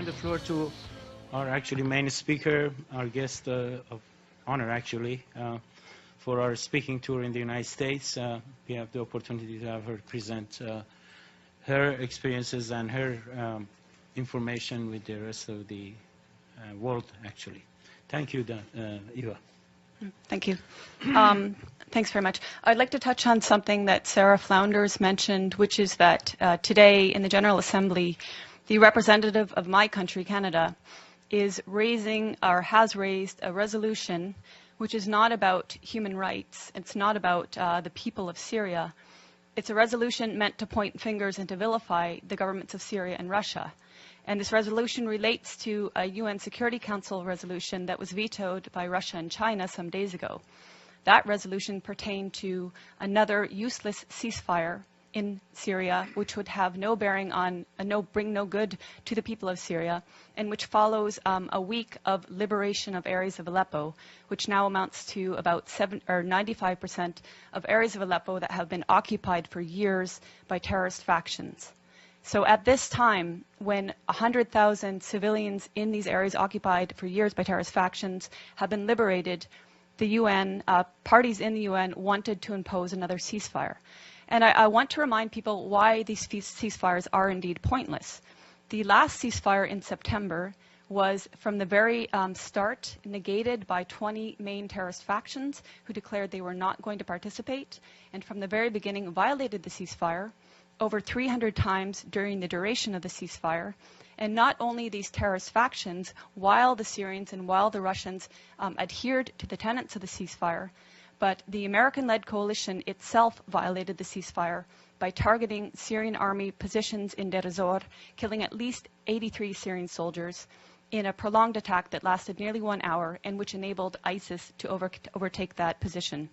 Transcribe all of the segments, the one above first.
the floor to our actually main speaker, our guest of honor actually, for our speaking tour in the United States. We have the opportunity to have her present her experiences and her information with the rest of the world actually. Thank you, Eva. Thank you. Thanks very much. I'd like to touch on something that Sarah Flounders mentioned, which is that today in the General Assembly, the representative of my country, Canada, is raising or has raised a resolution which is not about human rights. It's not about the people of Syria. It's a resolution meant to point fingers and to vilify the governments of Syria and Russia. And this resolution relates to a UN Security Council resolution that was vetoed by Russia and China some days ago. That resolution pertained to another useless ceasefire in Syria, which would have no bearing on, bring no good to the people of Syria, and which follows a week of liberation of areas of Aleppo, which now amounts to about 95% of areas of Aleppo that have been occupied for years by terrorist factions. So at this time, when 100,000 civilians in these areas occupied for years by terrorist factions have been liberated, the UN, parties in the UN wanted to impose another ceasefire. And I want to remind people why these ceasefires are indeed pointless. The last ceasefire in September was from the very start negated by 20 main terrorist factions who declared they were not going to participate, and from the very beginning violated the ceasefire over 300 times during the duration of the ceasefire. And not only these terrorist factions, while the Syrians and while the Russians adhered to the tenets of the ceasefire, but the American-led coalition itself violated the ceasefire by targeting Syrian army positions in Deir ez-Zor, killing at least 83 Syrian soldiers in a prolonged attack that lasted nearly 1 hour and which enabled ISIS to overtake that position.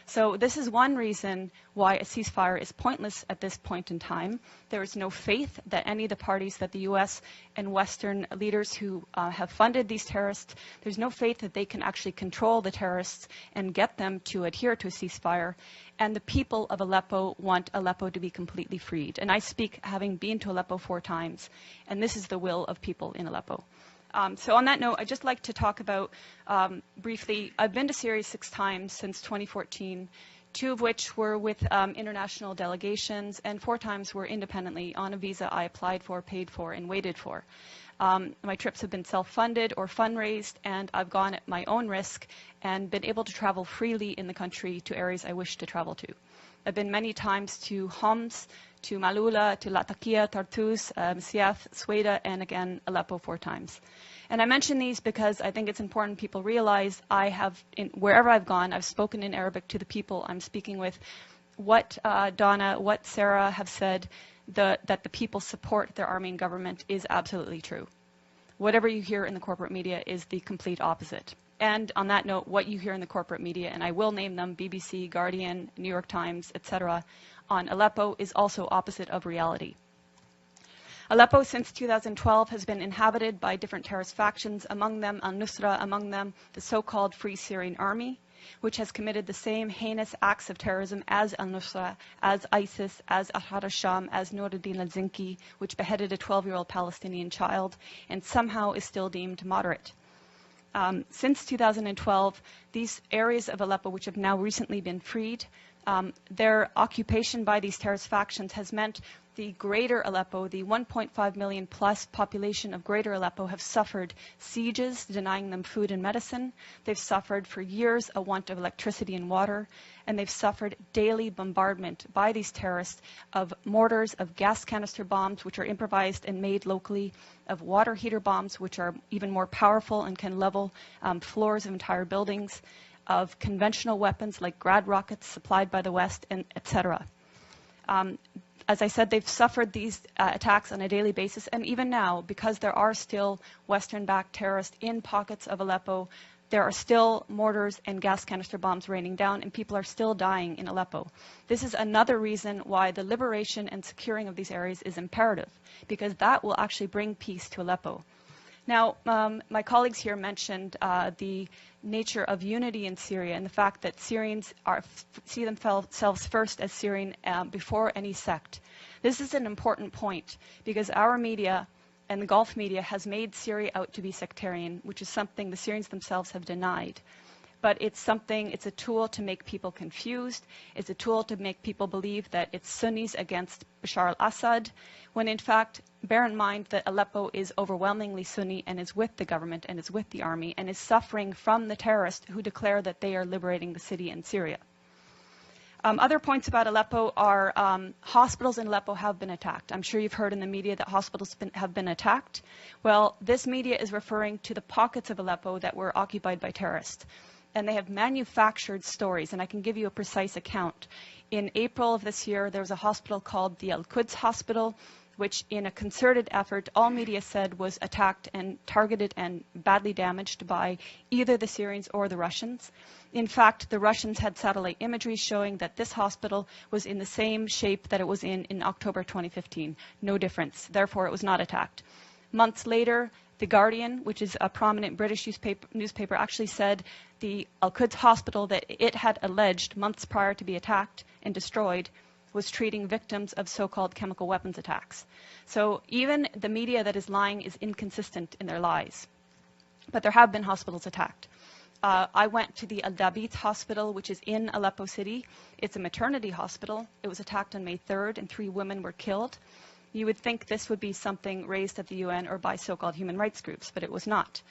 So this is one reason why a ceasefire is pointless at this point in time. There is no faith that any of the parties that the US and Western leaders who have funded these terrorists, there's no faith that they can actually control the terrorists and get them to adhere to a ceasefire. And the people of Aleppo want Aleppo to be completely freed. And I speak having been to Aleppo 4 times, and this is the will of people in Aleppo. So on that note, I'd just like to talk about briefly, I've been to Syria 6 times since 2014, 2 of which were with international delegations, and 4 times were independently on a visa I applied for, paid for, and waited for. My trips have been self-funded or fundraised, and I've gone at my own risk and been able to travel freely in the country to areas I wish to travel to. I've been many times to Homs, to Malula, to Latakia, Tartus, Siath, Sweda, and again, Aleppo 4 times. And I mention these because I think it's important people realize I have, wherever I've gone, I've spoken in Arabic to the people I'm speaking with. What Donna, what Sarah have said, that the people support their army and government is absolutely true. Whatever you hear in the corporate media is the complete opposite. And on that note, what you hear in the corporate media, and I will name them, BBC, Guardian, New York Times, etc., on Aleppo is also opposite of reality. Aleppo since 2012 has been inhabited by different terrorist factions, among them al-Nusra, among them the so-called Free Syrian Army, which has committed the same heinous acts of terrorism as al-Nusra, as ISIS, as Ahrar al-Sham, as Noruddin al-Zinki, which beheaded a 12-year-old Palestinian child and somehow is still deemed moderate. Since 2012, these areas of Aleppo, which have now recently been freed, their occupation by these terrorist factions has meant the greater Aleppo, the 1.5 million plus population of greater Aleppo have suffered sieges, denying them food and medicine. They've suffered for years a want of electricity and water, and they've suffered daily bombardment by these terrorists of mortars, of gas canister bombs, which are improvised and made locally, of water heater bombs, which are even more powerful and can level floors of entire buildings, of conventional weapons like Grad rockets supplied by the West, and etc. As I said, they've suffered these attacks on a daily basis, and even now, because there are still Western-backed terrorists in pockets of Aleppo, there are still mortars and gas canister bombs raining down, and people are still dying in Aleppo. This is another reason why the liberation and securing of these areas is imperative, because that will actually bring peace to Aleppo. Now, my colleagues here mentioned the nature of unity in Syria and the fact that Syrians see themselves first as Syrian before any sect. This is an important point because our media and the Gulf media has made Syria out to be sectarian, which is something the Syrians themselves have denied. But it's a tool to make people confused. It's a tool to make people believe that it's Sunnis against Bashar al-Assad, when in fact, bear in mind that Aleppo is overwhelmingly Sunni and is with the government and is with the army and is suffering from the terrorists who declare that they are liberating the city in Syria. Other points about Aleppo are hospitals in Aleppo have been attacked. I'm sure you've heard in the media that hospitals have been attacked. Well, this media is referring to the pockets of Aleppo that were occupied by terrorists. And they have manufactured stories, and I can give you a precise account. In April of this year, there was a hospital called the Al-Quds Hospital, which in a concerted effort, all media said was attacked and targeted and badly damaged by either the Syrians or the Russians. In fact, the Russians had satellite imagery showing that this hospital was in the same shape that it was in October 2015. No difference. Therefore, it was not attacked. Months later, The Guardian, which is a prominent British newspaper, actually said the Al-Quds Hospital that it had alleged months prior to be attacked and destroyed was treating victims of so-called chemical weapons attacks. So even the media that is lying is inconsistent in their lies. But there have been hospitals attacked. I went to the Al-Dabit Hospital, which is in Aleppo City. It's a maternity hospital. It was attacked on May 3rd, and 3 women were killed. You would think this would be something raised at the UN or by so-called human rights groups, but it was not.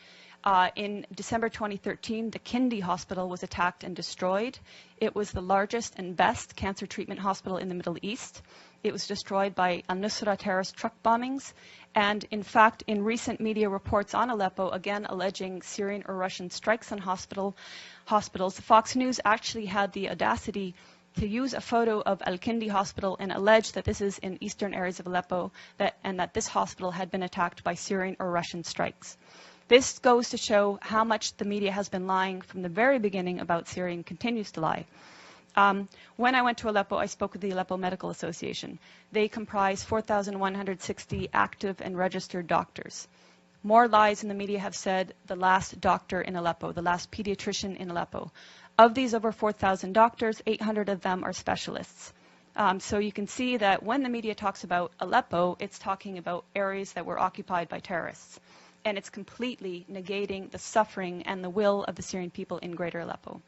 In December 2013, the Kindi Hospital was attacked and destroyed. It was the largest and best cancer treatment hospital in the Middle East. It was destroyed by al-Nusra terrorist truck bombings. And in fact, in recent media reports on Aleppo, again alleging Syrian or Russian strikes on hospitals, Fox News actually had the audacity to use a photo of Al-Kindi Hospital and allege that this is in eastern areas of Aleppo and that this hospital had been attacked by Syrian or Russian strikes. This goes to show how much the media has been lying from the very beginning about Syria and continues to lie. When I went to Aleppo, I spoke with the Aleppo Medical Association. They comprise 4,160 active and registered doctors. More lies in the media have said the last doctor in Aleppo, the last pediatrician in Aleppo. Of these over 4,000 doctors, 800 of them are specialists. So you can see that when the media talks about Aleppo, it's talking about areas that were occupied by terrorists. And it's completely negating the suffering and the will of the Syrian people in greater Aleppo.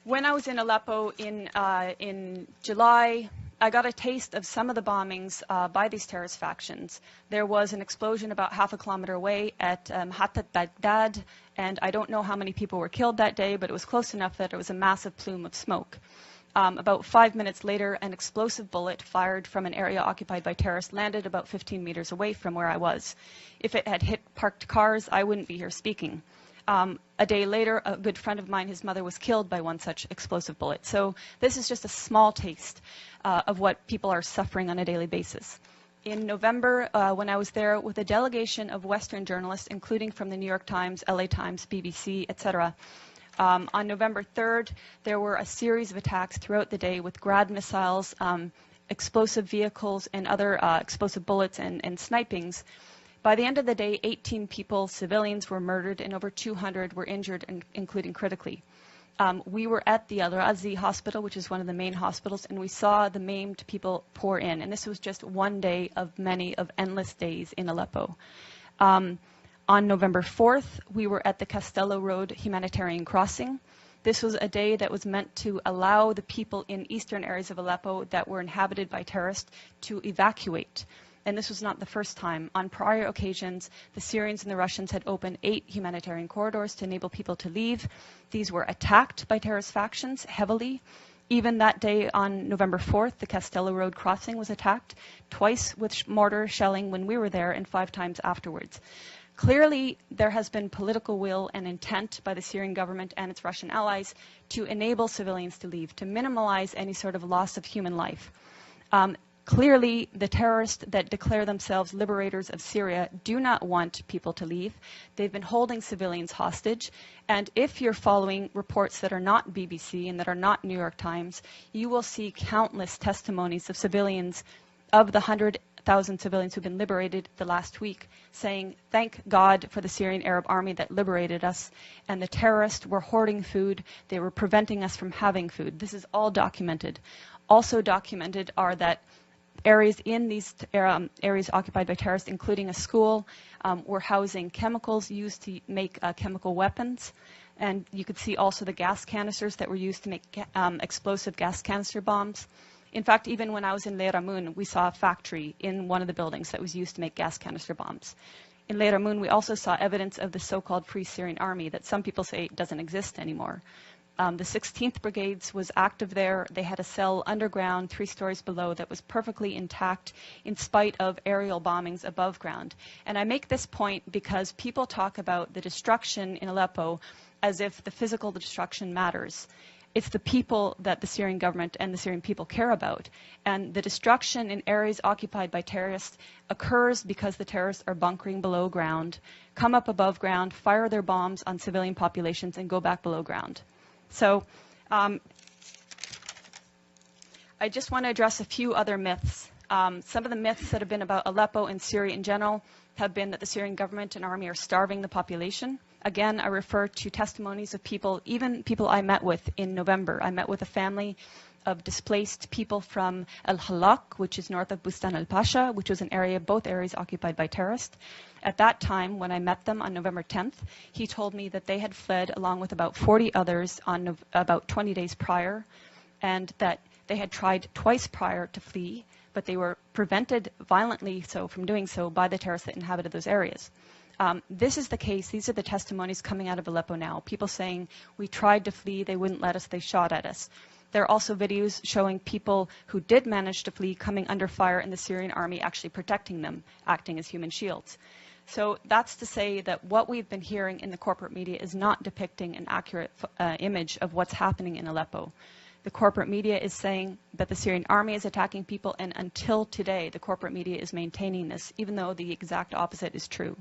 When I was in Aleppo in July, I got a taste of some of the bombings by these terrorist factions. There was an explosion about half a kilometer away at Hatat Baghdad, and I don't know how many people were killed that day, but it was close enough that it was a massive plume of smoke. About 5 minutes later, an explosive bullet fired from an area occupied by terrorists landed about 15 meters away from where I was. If it had hit parked cars, I wouldn't be here speaking. A day later, a good friend of mine, his mother was killed by one such explosive bullet. So this is just a small taste of what people are suffering on a daily basis. In November, when I was there with a delegation of Western journalists, including from the New York Times, LA Times, BBC, etc., on November 3rd, there were a series of attacks throughout the day with Grad missiles, explosive vehicles, and other explosive bullets and snipings. By the end of the day, 18 people, civilians, were murdered and over 200 were injured, including critically. We were at the Al-Razi hospital, which is one of the main hospitals, and we saw the maimed people pour in. And this was just one day of many of endless days in Aleppo. On November 4th, we were at the Castello Road humanitarian crossing. This was a day that was meant to allow the people in eastern areas of Aleppo that were inhabited by terrorists to evacuate. And this was not the first time. On prior occasions, the Syrians and the Russians had opened 8 humanitarian corridors to enable people to leave. These were attacked by terrorist factions heavily. Even that day on November 4th, the Castello Road crossing was attacked, twice with mortar shelling when we were there and 5 times afterwards. Clearly, there has been political will and intent by the Syrian government and its Russian allies to enable civilians to leave, to minimize any sort of loss of human life. Clearly, the terrorists that declare themselves liberators of Syria do not want people to leave. They've been holding civilians hostage. And if you're following reports that are not BBC and that are not New York Times, you will see countless testimonies of civilians, of the 100,000 civilians who've been liberated the last week, saying, thank God for the Syrian Arab army that liberated us, and the terrorists were hoarding food. They were preventing us from having food. This is all documented. Also documented are that areas in these areas occupied by terrorists, including a school, were housing chemicals used to make chemical weapons. And you could see also the gas canisters that were used to make explosive gas canister bombs. In fact, even when I was in Leiramun, we saw a factory in one of the buildings that was used to make gas canister bombs. In Leiramun, we also saw evidence of the so-called Free Syrian Army that some people say doesn't exist anymore. The 16th Brigades was active there. They had a cell underground, 3 stories below, that was perfectly intact in spite of aerial bombings above ground. And I make this point because people talk about the destruction in Aleppo as if the physical destruction matters. It's the people that the Syrian government and the Syrian people care about. And the destruction in areas occupied by terrorists occurs because the terrorists are bunkering below ground, come up above ground, fire their bombs on civilian populations, and go back below ground. So I just want to address a few other myths. Some of the myths that have been about Aleppo and Syria in general have been that the Syrian government and army are starving the population. Again, I refer to testimonies of people, even people I met with in November. I met with a family of displaced people from El Halak, which is north of Bustan al-Pasha, which was an area, both areas occupied by terrorists. At that time, when I met them on November 10th, he told me that they had fled along with about 40 others on about 20 days prior, and that they had tried twice prior to flee, but they were prevented violently so from doing so by the terrorists that inhabited those areas. This is the case. These are the testimonies coming out of Aleppo now. People saying, we tried to flee, they wouldn't let us, they shot at us. There are also videos showing people who did manage to flee coming under fire and the Syrian army actually protecting them, acting as human shields. So that's to say that what we've been hearing in the corporate media is not depicting an accurate image of what's happening in Aleppo. The corporate media is saying that the Syrian army is attacking people, and until today, the corporate media is maintaining this, even though the exact opposite is true.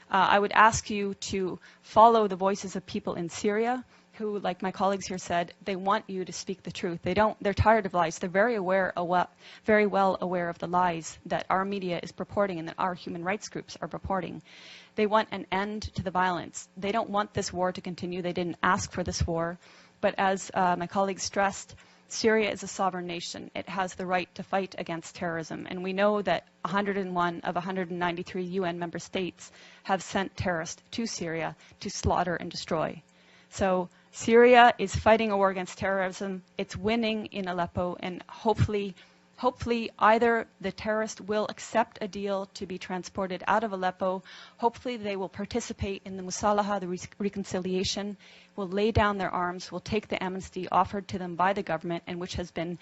I would ask you to follow the voices of people in Syria who, like my colleagues here said, they want you to speak the truth. They're tired of lies. They're very well aware of the lies that our media is purporting and that our human rights groups are purporting. They want an end to the violence. They don't want this war to continue. They didn't ask for this war. But as my colleagues stressed, Syria is a sovereign nation. It has the right to fight against terrorism. And we know that 101 of 193 UN member states have sent terrorists to Syria to slaughter and destroy. So Syria is fighting a war against terrorism. It's winning in Aleppo, and hopefully either the terrorists will accept a deal to be transported out of Aleppo, hopefully they will participate in the Musalaha, the reconciliation, will lay down their arms, will take the amnesty offered to them by the government and which has been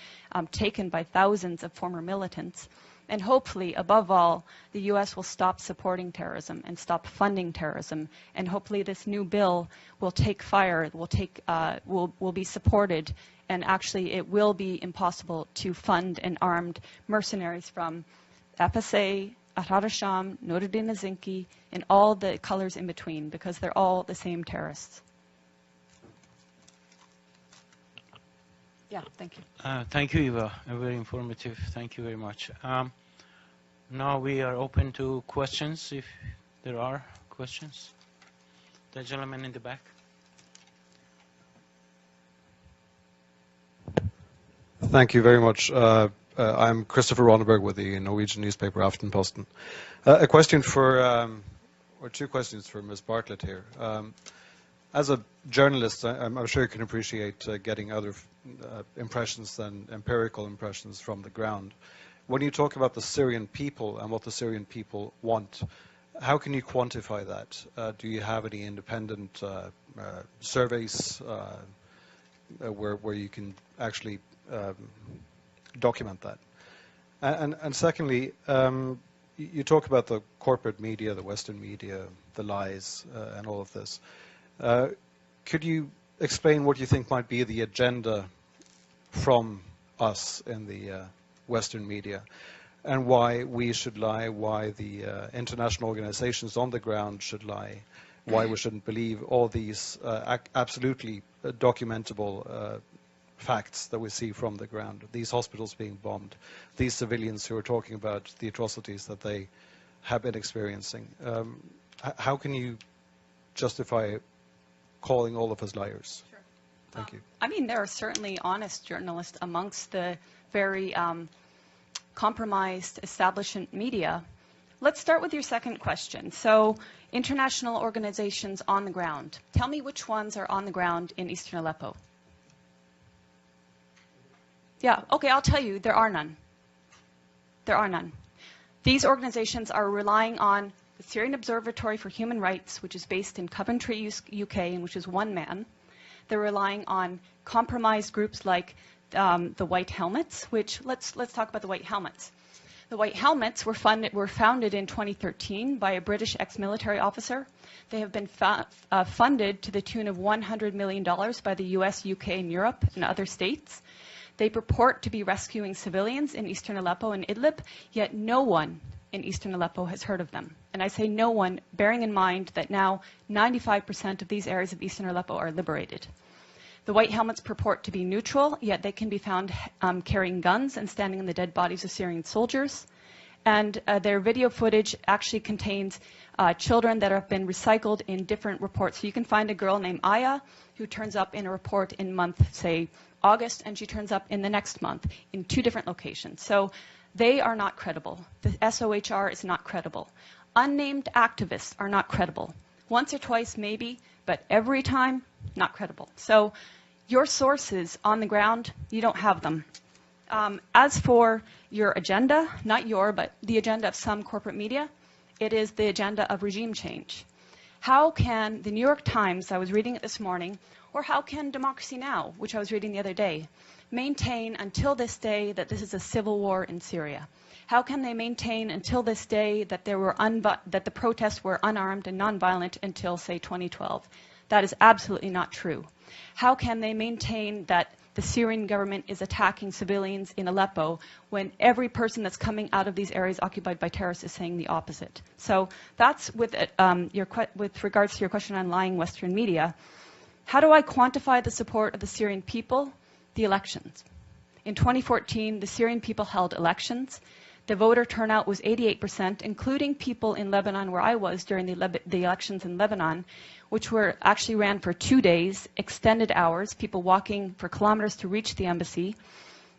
taken by thousands of former militants. And hopefully, above all, the U.S. will stop supporting terrorism and stop funding terrorism. And hopefully this new bill will take fire, will be supported, and actually it will be impossible to fund and armed mercenaries from FSA, Ahrar al-Sham, Nuruddin al-Zinki, and all the colors in between, because they're all the same terrorists. Yeah, thank you. Thank you, Eva. Very informative. Thank you very much. Now we are open to questions, if there are questions. The gentleman in the back. Thank you very much. I'm Christopher Ronneberg with the Norwegian newspaper Aftenposten. A question for, or two questions for Ms. Bartlett here. As a journalist, I'm sure you can appreciate getting other impressions than empirical impressions from the ground. When you talk about the Syrian people and what the Syrian people want, how can you quantify that? Do you have any independent surveys where you can actually document that? And secondly, you talk about the corporate media, the Western media, the lies, and all of this. Could you explain what you think might be the agenda from us in the Western media, and why we should lie, why the international organizations on the ground should lie, why we shouldn't believe all these absolutely documentable facts that we see from the ground, these hospitals being bombed, these civilians who are talking about the atrocities that they have been experiencing. How can you justify calling all of us liars? Sure. Thank you. I mean, there are certainly honest journalists amongst the very compromised establishment media, let's start with your second question. So, international organizations on the ground. Tell me which ones are on the ground in eastern Aleppo. Yeah, okay, I'll tell you, there are none. There are none. These organizations are relying on the Syrian Observatory for Human Rights, which is based in Coventry, UK, and which is one man. They're relying on compromised groups like the White Helmets, which, let's talk about the White Helmets. The White Helmets were founded in 2013 by a British ex-military officer. They have been funded to the tune of $100 million by the US, UK, and Europe and other states. They purport to be rescuing civilians in eastern Aleppo and Idlib, yet no one in eastern Aleppo has heard of them. And I say no one, bearing in mind that now 95% of these areas of eastern Aleppo are liberated. The White Helmets purport to be neutral, yet they can be found carrying guns and standing on the dead bodies of Syrian soldiers. And their video footage actually contains children that have been recycled in different reports. So you can find a girl named Aya who turns up in a report in month, say, August, and she turns up in the next month in 2 different locations. So they are not credible. The SOHR is not credible. Unnamed activists are not credible. Once or twice, maybe, but every time, not credible. So your sources on the ground, you don't have them. As for your agenda, not your, but the agenda of some corporate media, it is the agenda of regime change. How can the New York Times, I was reading it this morning, or how can Democracy Now!, which I was reading the other day, maintain until this day that this is a civil war in Syria? How can they maintain until this day that that the protests were unarmed and nonviolent until, say, 2012? That is absolutely not true. How can they maintain that the Syrian government is attacking civilians in Aleppo when every person that's coming out of these areas occupied by terrorists is saying the opposite? So that's with regards to your question on lying Western media. How do I quantify the support of the Syrian people? The elections. In 2014, the Syrian people held elections. The voter turnout was 88%, including people in Lebanon, where I was during the elections in Lebanon, which were actually ran for 2 days, extended hours, people walking for kilometers to reach the embassy,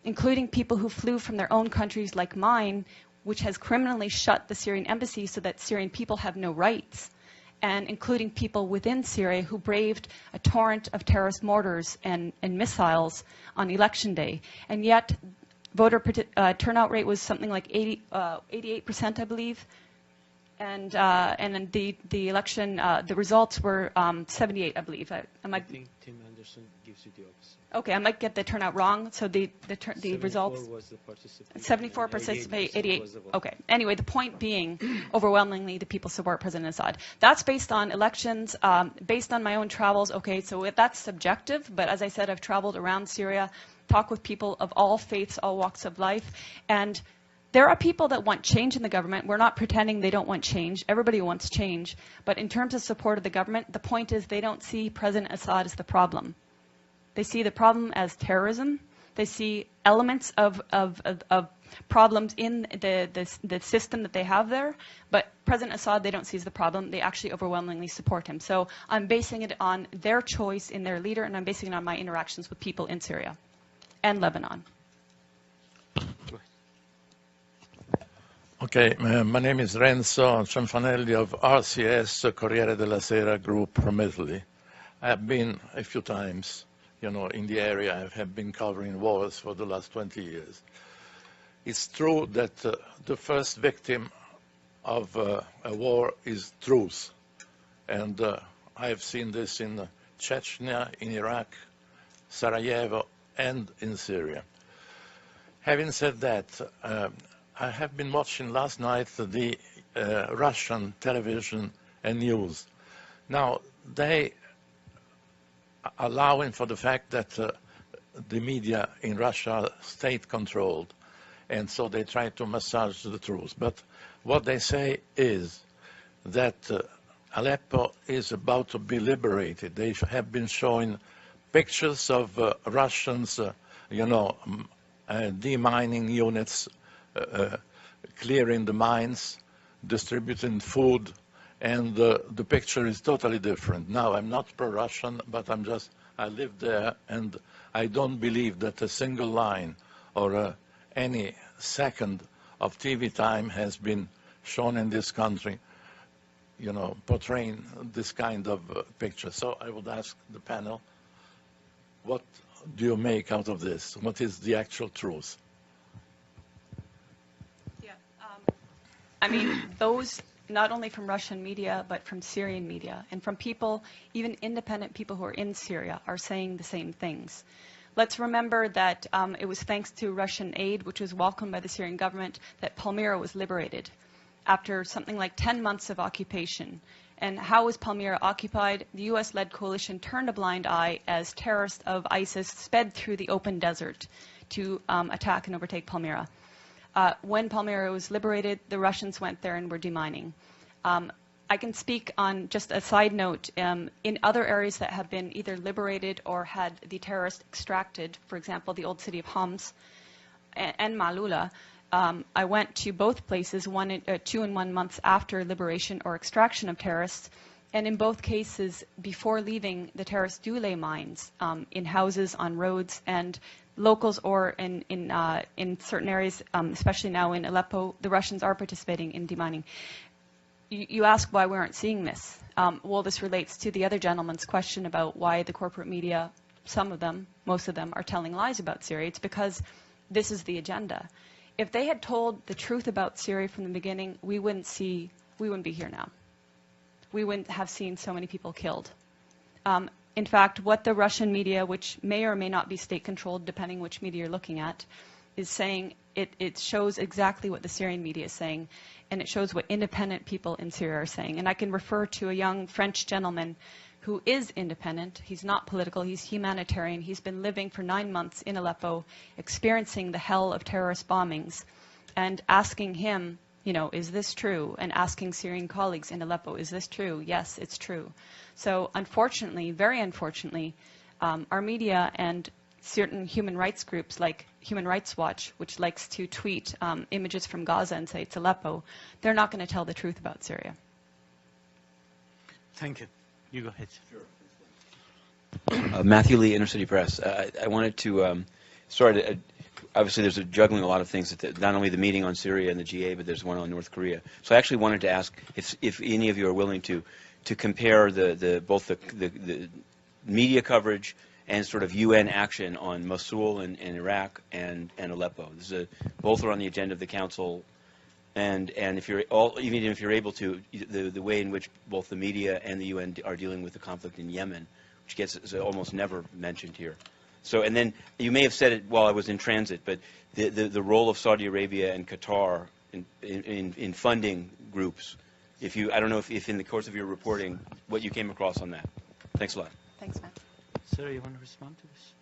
including people who flew from their own countries like mine, which has criminally shut the Syrian embassy so that Syrian people have no rights, and including people within Syria who braved a torrent of terrorist mortars and missiles on election day. And yet, voter turnout rate was something like 88%, I believe. And then the election, the results were 78, I believe. I think Tim Anderson gives you the opposite. Okay, I might get the turnout wrong. So the results. 74 was the participation. 74 participate, 88. Okay. Anyway, the point being, overwhelmingly, the people support President Assad. That's based on elections, based on my own travels. Okay, so that's subjective. But as I said, I've traveled around Syria, talked with people of all faiths, all walks of life, and there are people that want change in the government. We're not pretending they don't want change. Everybody wants change. But in terms of support of the government, the point is they don't see President Assad as the problem. They see the problem as terrorism. They see elements of problems in the system that they have there. But President Assad, they don't see as the problem. They actually overwhelmingly support him. So I'm basing it on their choice in their leader, and I'm basing it on my interactions with people in Syria and Lebanon. Okay, my name is Renzo Cianfanelli of RCS, Corriere della Sera Group from Italy. I have been a few times, in the area. I have been covering wars for the last 20 years. It's true that the first victim of a war is truth. And I have seen this in Chechnya, in Iraq, Sarajevo, and in Syria. Having said that, I have been watching last night the Russian television and news. Now, they allowing for the fact that the media in Russia are state-controlled, and so they try to massage the truth. But what they say is that Aleppo is about to be liberated. They have been showing pictures of Russians, demining units, clearing the mines, distributing food, and the picture is totally different. Now, I'm not pro-Russian, but I live there, and I don't believe that a single line or any second of TV time has been shown in this country, you know, portraying this kind of picture. So I would ask the panel, what do you make out of this? What is the actual truth? Yeah, I mean, those not only from Russian media, but from Syrian media, and from people, even independent people who are in Syria, are saying the same things. Let's remember that it was thanks to Russian aid, which was welcomed by the Syrian government, that Palmyra was liberated after something like 10 months of occupation. And how was Palmyra occupied? The US-led coalition turned a blind eye as terrorists of ISIS sped through the open desert to attack and overtake Palmyra. When Palmyra was liberated, the Russians went there and were demining. I can speak on just a side note, in other areas that have been either liberated or had the terrorists extracted, for example, the old city of Homs and Malula, I went to both places 2 and 1 months after liberation or extraction of terrorists, and in both cases, before leaving, the terrorists do lay mines in houses, on roads, and locals or in certain areas, especially now in Aleppo, the Russians are participating in demining. You ask why we aren't seeing this. Well, this relates to the other gentleman's question about why the corporate media, some of them, most of them, are telling lies about Syria. It's because this is the agenda. If they had told the truth about Syria from the beginning, we wouldn't be here now. We wouldn't have seen so many people killed. In fact, what the Russian media, which may or may not be state-controlled, depending which media you're looking at, is saying, it shows exactly what the Syrian media is saying, and it shows what independent people in Syria are saying. And I can refer to a young French gentleman who is independent. He's not political, he's humanitarian. He's been living for 9 months in Aleppo, experiencing the hell of terrorist bombings, and asking him, you know, is this true? And asking Syrian colleagues in Aleppo, is this true? Yes, it's true. So unfortunately, very unfortunately, our media and certain human rights groups like Human Rights Watch, which likes to tweet images from Gaza and say it's Aleppo, they're not going to tell the truth about Syria. Thank you. You go ahead. Matthew Lee, Inner City Press. I wanted to start. Obviously, there's a juggling a lot of things. Not only the meeting on Syria and the GA, but there's one on North Korea. So I actually wanted to ask if any of you are willing to compare both the media coverage and sort of UN action on Mosul and Iraq and Aleppo. Both are on the agenda of the Council. And even if you're able to, the way in which both the media and the UN are dealing with the conflict in Yemen, which gets almost never mentioned here. So, and then you may have said it while I was in transit, but the role of Saudi Arabia and Qatar in funding groups. I don't know if in the course of your reporting, what you came across on that. Thanks a lot. Thanks, Matt. Sarah, you want to respond to this?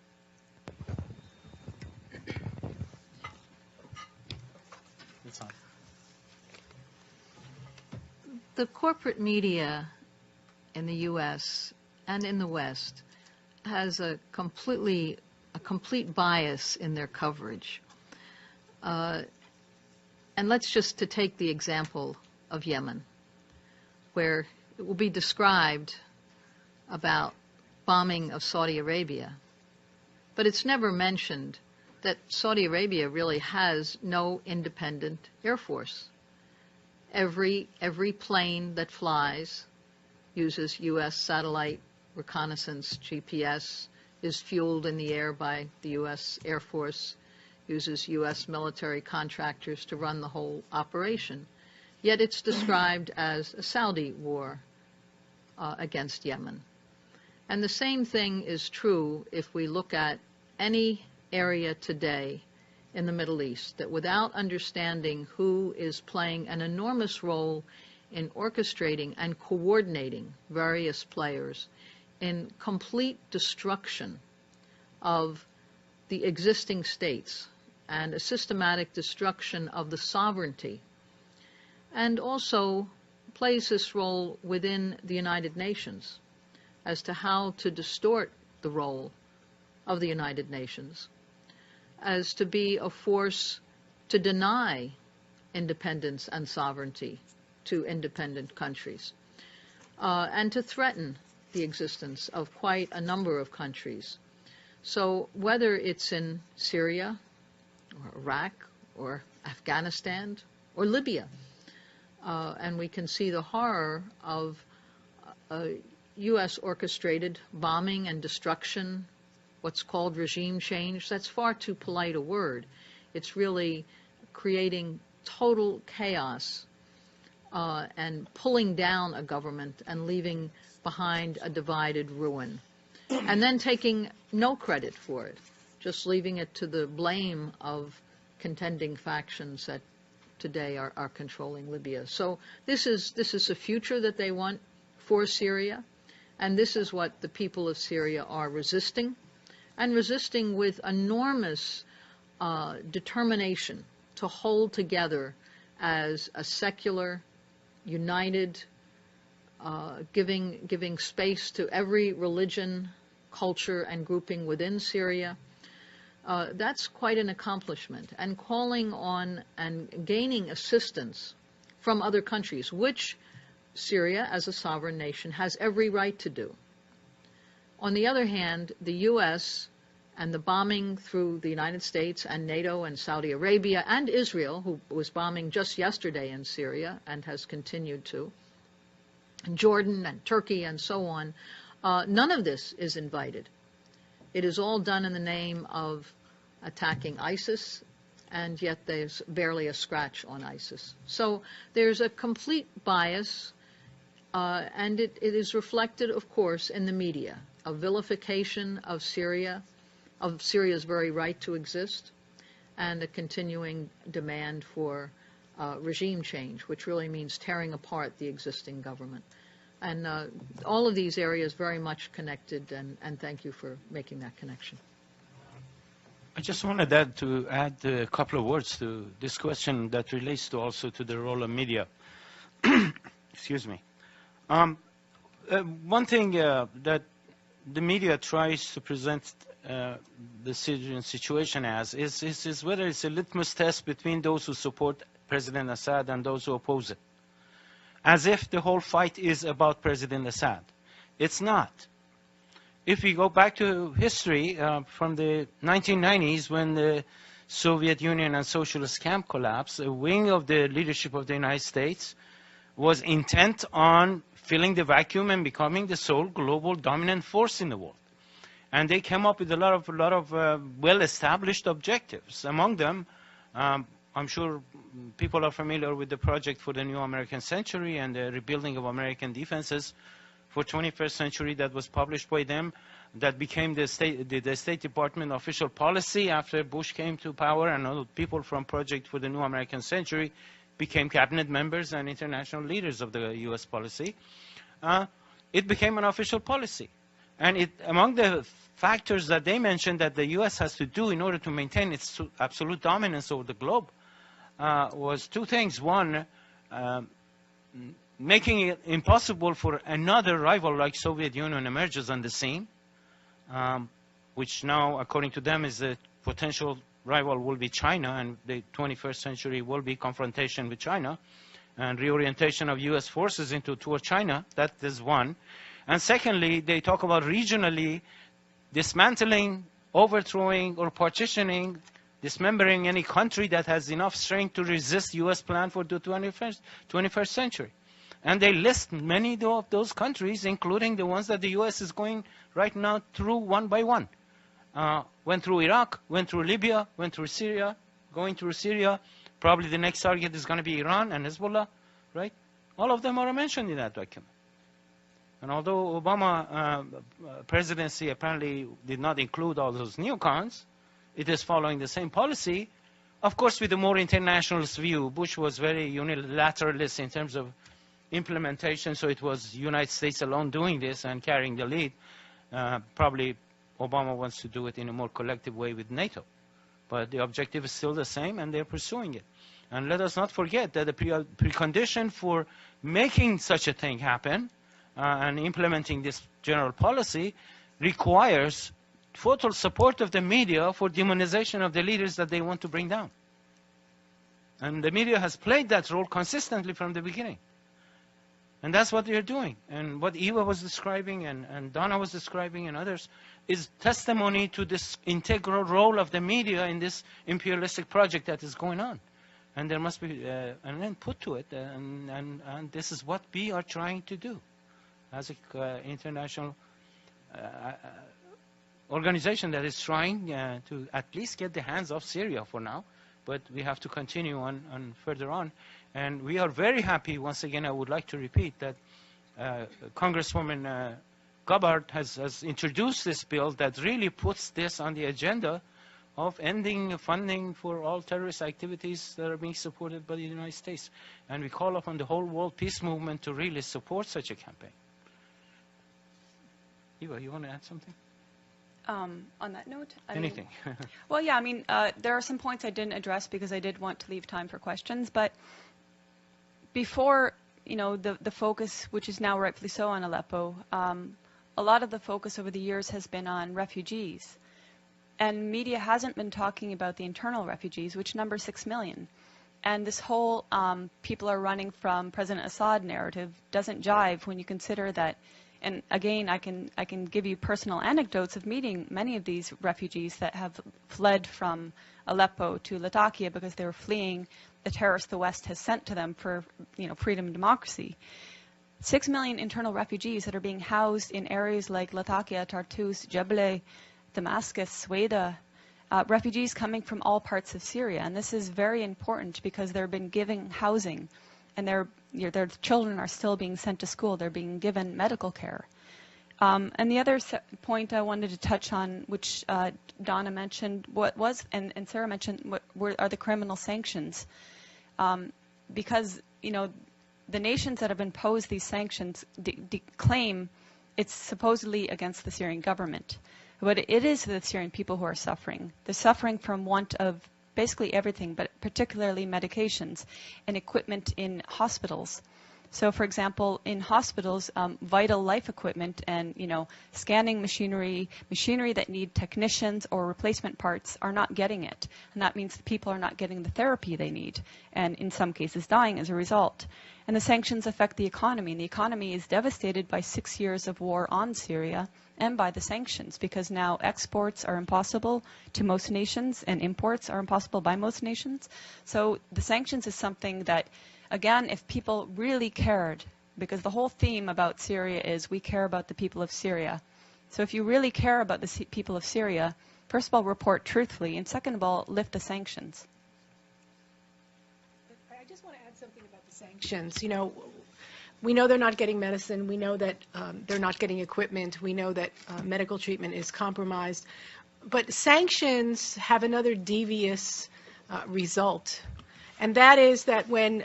It's on. The corporate media in the U.S. and in the West has a complete bias in their coverage. And let's just to take the example of Yemen, where it will be described about bombing of Saudi Arabia, but it's never mentioned that Saudi Arabia really has no independent air force. Every plane that flies uses U.S. satellite reconnaissance, GPS, is fueled in the air by the U.S. Air Force, uses U.S. military contractors to run the whole operation. Yet it's described as a Saudi war against Yemen. And the same thing is true if we look at any area today in the Middle East, that without understanding who is playing an enormous role in orchestrating and coordinating various players in complete destruction of the existing states and a systematic destruction of the sovereignty, and also plays this role within the United Nations as to how to distort the role of the United Nations, as to be a force to deny independence and sovereignty to independent countries, and to threaten the existence of quite a number of countries. So whether it's in Syria or Iraq or Afghanistan or Libya. And we can see the horror of U.S. orchestrated bombing and destruction, what's called regime change. That's far too polite a word. It's really creating total chaos and pulling down a government and leaving behind a divided ruin. And then taking no credit for it, just leaving it to the blame of contending factions that today are controlling Libya. So this is the future that they want for Syria, and this is what the people of Syria are resisting, and resisting with enormous determination to hold together as a secular, united, giving space to every religion, culture, and grouping within Syria. That's quite an accomplishment. And calling on and gaining assistance from other countries, which Syria, as a sovereign nation, has every right to do. On the other hand, the U.S. and the bombing through the United States and NATO and Saudi Arabia and Israel, who was bombing just yesterday in Syria and has continued to, and Jordan and Turkey and so on, none of this is invited. It is all done in the name of attacking ISIS, and yet there's barely a scratch on ISIS. So there's a complete bias, and it is reflected, of course, in the media, a vilification of Syria, of Syria's very right to exist, and a continuing demand for regime change, which really means tearing apart the existing government. And all of these areas very much connected, and thank you for making that connection. I just wanted to add a couple of words to this question that relates to also to the role of media. Excuse me. One thing that the media tries to present the Syrian situation as is whether it's a litmus test between those who support President Assad and those who oppose it, as if the whole fight is about President Assad. It's not. If we go back to history from the 1990s, when the Soviet Union and socialist camp collapsed, a wing of the leadership of the United States was intent on filling the vacuum and becoming the sole global dominant force in the world. And they came up with a lot of well-established objectives. Among them, I'm sure people are familiar with the project for the new American century and the rebuilding of American defenses for 21st century that was published by them, that became the State Department official policy after Bush came to power, and all people from Project for the New American Century became cabinet members and international leaders of the U.S. policy. It became an official policy. And among the factors that they mentioned that the U.S. has to do in order to maintain its absolute dominance over the globe was two things. One, making it impossible for another rival like Soviet Union emerges on the scene, which now, according to them, is a potential rival will be China, and the 21st century will be confrontation with China and reorientation of U.S. forces toward China. That is one. And secondly, they talk about regionally dismantling, overthrowing, or partitioning, dismembering any country that has enough strength to resist U.S. plan for the 21st century. And they list many of those countries, including the ones that the U.S. is going right now through one by one. Went through Iraq, went through Libya, went through Syria, going through Syria. Probably the next target is going to be Iran and Hezbollah, right? All of them are mentioned in that document. And although Obama presidency apparently did not include all those neocons, it is following the same policy, of course, with a more internationalist view. Bush was very unilateralist in terms of implementation, so it was United States alone doing this and carrying the lead. Probably Obama wants to do it in a more collective way with NATO. But the objective is still the same, and they're pursuing it. And let us not forget that the precondition for making such a thing happen and implementing this general policy requires total support of the media for demonization of the leaders that they want to bring down. And the media has played that role consistently from the beginning. And that's what they're doing. And what Eva was describing and Donna was describing and others is testimony to this integral role of the media in this imperialistic project that is going on. And there must be an end put to it. And this is what we are trying to do as an international organization that is trying to at least get the hands off Syria for now. But we have to continue on further on. And we are very happy, once again, I would like to repeat that Congresswoman Gabbard has introduced this bill that really puts this on the agenda of ending funding for all terrorist activities that are being supported by the United States. And we call upon the whole world peace movement to really support such a campaign. Eva, you want to add something? On that note? Anything. Well, yeah, I mean, there are some points I didn't address because I did want to leave time for questions. But before, you know, the focus, which is now rightfully so on Aleppo, a lot of the focus over the years has been on refugees. And media hasn't been talking about the internal refugees, which number 6 million. And this whole people are running from President Assad narrative doesn't jive when you consider that. And again, I can give you personal anecdotes of meeting many of these refugees that have fled from Aleppo to Latakia because they were fleeing the terrorists the West has sent to them for, you know, freedom and democracy. 6 million internal refugees that are being housed in areas like Latakia, Tartus, Jebele, Damascus, Sweda, refugees coming from all parts of Syria. And this is very important because they've been given housing and their children are still being sent to school. They're being given medical care. And the other point I wanted to touch on, which Donna mentioned, and Sarah mentioned, are the criminal sanctions. Because, you know, the nations that have imposed these sanctions claim it's supposedly against the Syrian government. But it is the Syrian people who are suffering. They're suffering from want of basically everything, but particularly medications and equipment in hospitals. So, for example, in hospitals, vital life equipment and, you know, scanning machinery that need technicians or replacement parts are not getting it. And that means the people are not getting the therapy they need, and in some cases dying as a result. And the sanctions affect the economy, and the economy is devastated by 6 years of war on Syria and by the sanctions, because now exports are impossible to most nations and imports are impossible by most nations. So the sanctions is something that, again, if people really cared, because the whole theme about Syria is we care about the people of Syria. So if you really care about the people of Syria, first of all, report truthfully, and second of all, lift the sanctions. I just want to add something about the sanctions. You know, we know they're not getting medicine. We know that they're not getting equipment. We know that medical treatment is compromised. But sanctions have another devious result. And that is that when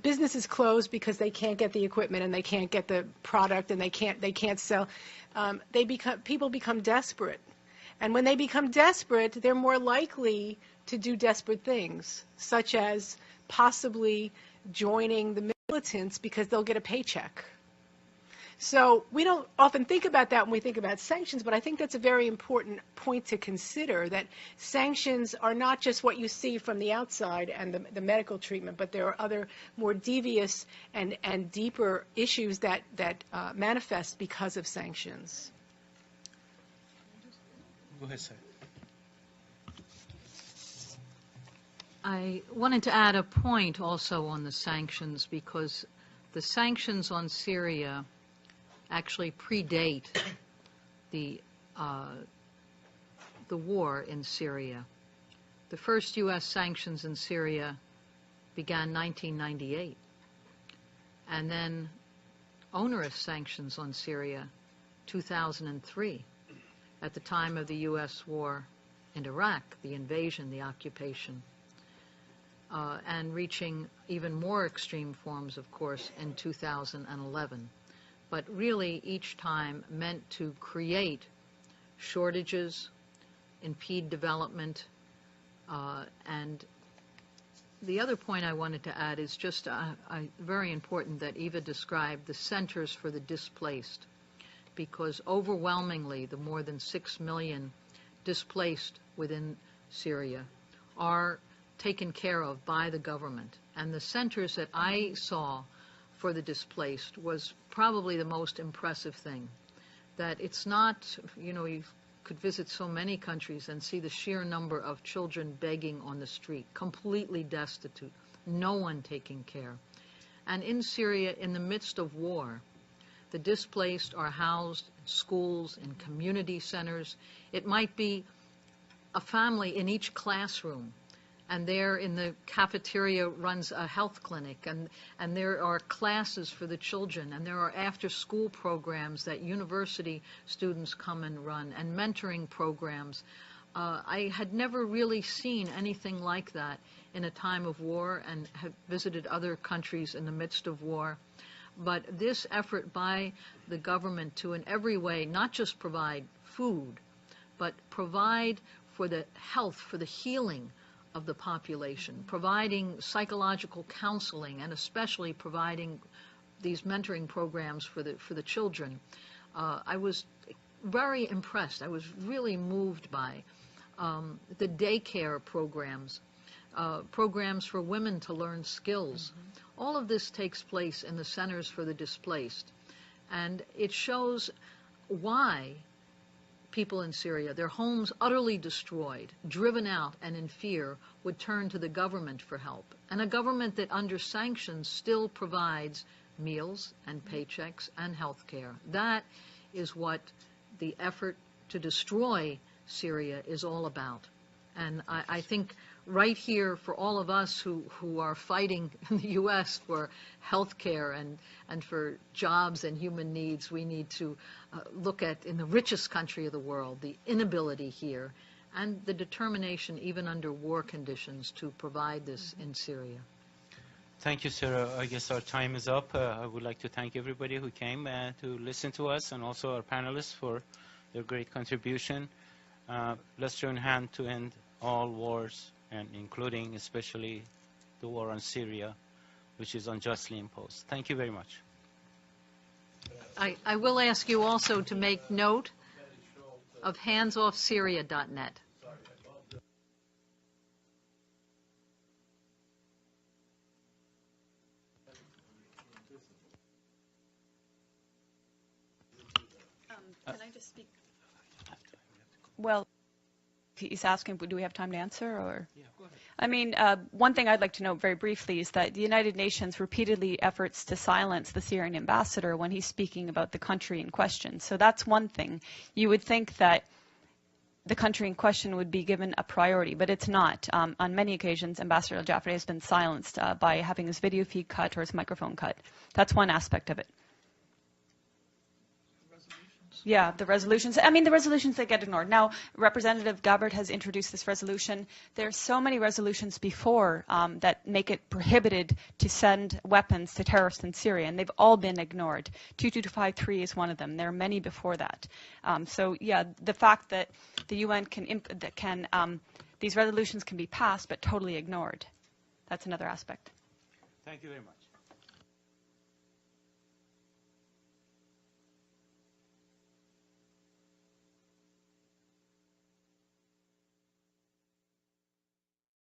businesses close because they can't get the equipment and they can't get the product and they can't sell, people become desperate. And when they become desperate, they're more likely to do desperate things, such as possibly joining the militants because they'll get a paycheck. So we don't often think about that when we think about sanctions, but I think that's a very important point to consider, that sanctions are not just what you see from the outside and the medical treatment, but there are other more devious and deeper issues that manifest because of sanctions. Go ahead, sir. I wanted to add a point also on the sanctions, because the sanctions on Syria actually predate the war in Syria. The first U.S. sanctions in Syria began 1998, and then onerous sanctions on Syria 2003, at the time of the U.S. war in Iraq, the invasion, the occupation, and reaching even more extreme forms, of course, in 2011. But really, each time meant to create shortages, impede development, and the other point I wanted to add is just very important that Eva described the centers for the displaced, because overwhelmingly the more than 6 million displaced within Syria are taken care of by the government. And the centers that I saw for the displaced was probably the most impressive thing. That it's not, you could visit so many countries and see the sheer number of children begging on the street, completely destitute, no one taking care. And in Syria, in the midst of war, the displaced are housed in schools, in community centers. It might be a family in each classroom, and there in the cafeteria runs a health clinic, and there are classes for the children, and there are after-school programs that university students come and run, and mentoring programs. I had never really seen anything like that in a time of war, and have visited other countries in the midst of war. But this effort by the government to in every way not just provide food, but provide for the health, for the healing of the population, providing psychological counseling, and especially providing these mentoring programs for the children. I was very impressed. I was really moved by the daycare programs, programs for women to learn skills. All of this takes place in the centers for the displaced, and it shows why people in Syria, their homes utterly destroyed, driven out and in fear, would turn to the government for help. And a government that under sanctions still provides meals and paychecks and health care. That is what the effort to destroy Syria is all about. And I think right here, for all of us who are fighting in the U.S. for health care and for jobs and human needs, we need to look at, in the richest country of the world, the inability here and the determination, even under war conditions, to provide this in Syria. Thank you, Sarah. I guess our time is up. I would like to thank everybody who came to listen to us, and also our panelists for their great contribution. Let's join hands to end all wars, and including especially the war on Syria, which is unjustly imposed. Thank you very much. I will ask you also to make note of handsoffsyria.net. Can I just speak? Well, he's asking, do we have time to answer? Or? Yeah, go ahead. I mean, one thing I'd like to note very briefly is that the United Nations repeatedly efforts to silence the Syrian ambassador when he's speaking about the country in question. So that's one thing. You would think that the country in question would be given a priority, but it's not. On many occasions, Ambassador al-Jafari has been silenced by having his video feed cut or his microphone cut. That's one aspect of it. Yeah, the resolutions. I mean, the resolutions that get ignored. Now, Representative Gabbard has introduced this resolution. There's so many resolutions before that make it prohibited to send weapons to terrorists in Syria, and they've all been ignored. 2253 is one of them. There are many before that. So, yeah, the fact that the UN these resolutions can be passed but totally ignored, that's another aspect. Thank you very much.